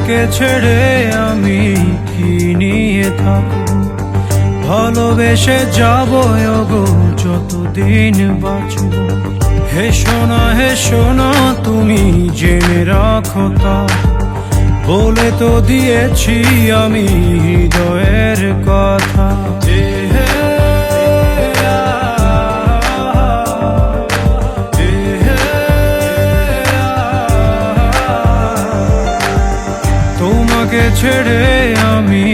তোমাকে ছেড়ে আমি কি নিয়ে থাকব, ভালোবেসে যাব গো যতদিন বাঁচব। হে সোনা তুমি জেনে রাখো তা, বলে তো দিয়েছি আমি হৃদয়ের কথা। তোমাকে ছেড়ে আমি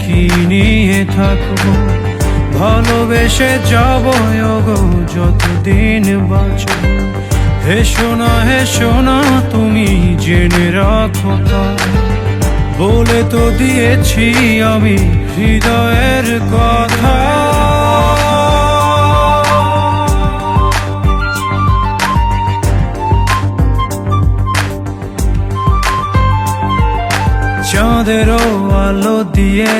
কি নিয়ে থাকবো, ভালোবেসে যাব গো যতদিন বাঁচব। হে সোনা তুমি জেনে রাখো তা, বলে তো দিয়েছি আমি হৃদয়ের কথা। চাঁদেরও আলো দিয়ে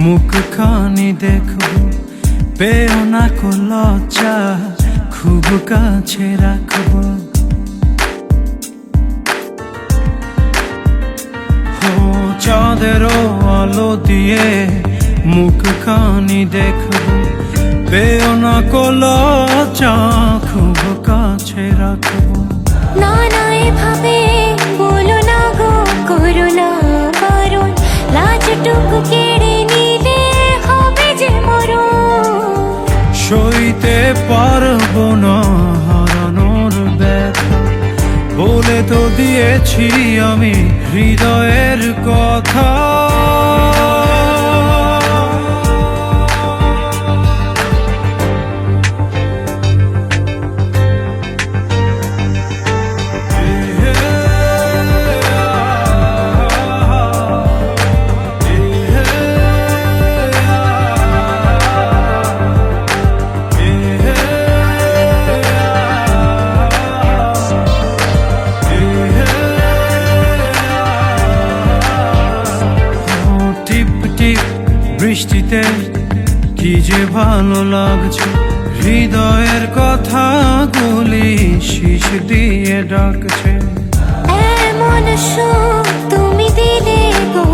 মুখখানি দেখব, পেও না কো লজ্জা খুব কাছে রাখব। চাঁদেরও আলো দিয়ে মুখখানি দেখব, পেও না কো লজ্জা খুব কাছে রাখব। না না এভাবে বলো না গো, করো না বারণ, লাজটুকু কেড়ে নিলে হবে যে মরণ। সইতে পারবো না হারানোর ব্যথা, বলে তো দিয়েছি আমি হৃদয়ের কথা। বৃষ্টিতে কি যে ভালো লাগছে, হৃদয়ের কথা গুলি শীষ দিয়ে ডাকছে। এমন সুখ তুমি দিলে গো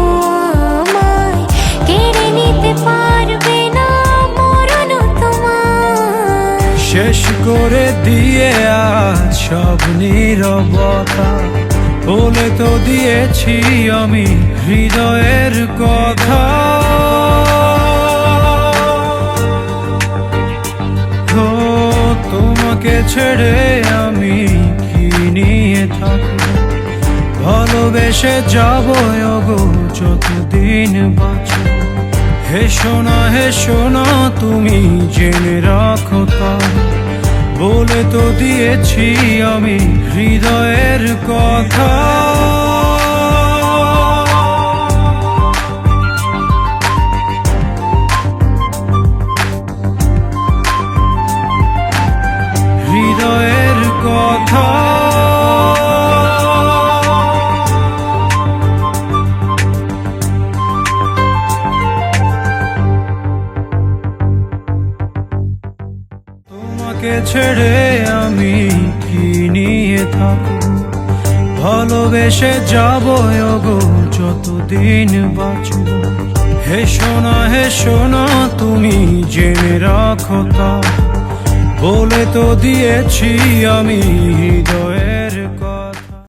আমায়, কেড়ে নিতে পারবে না মরণ তোমার। শেষ করে দিয়ে আজ সব নীরবতা, বলে তো দিয়েছি আমি হৃদয়ের কথা। তোমাকে ছেড়ে আমি কি নিয়ে থাকব, ভালোবেসে যাব গো যতদিন বাঁচব। হে সোনা তুমি জেনে রাখো তা, বলে তো দিয়েছি আমি হৃদয়ের কথা। হৃদয়ের কথা। তোমাকে ছেড়ে আমি কি নিয়ে থাকব, ভালোবেসে যাব গো যতদিন বাঁচব। হে সোনা তুমি জেনে রাখো তা, বলে তো দিয়েছি আমি হৃদয়ে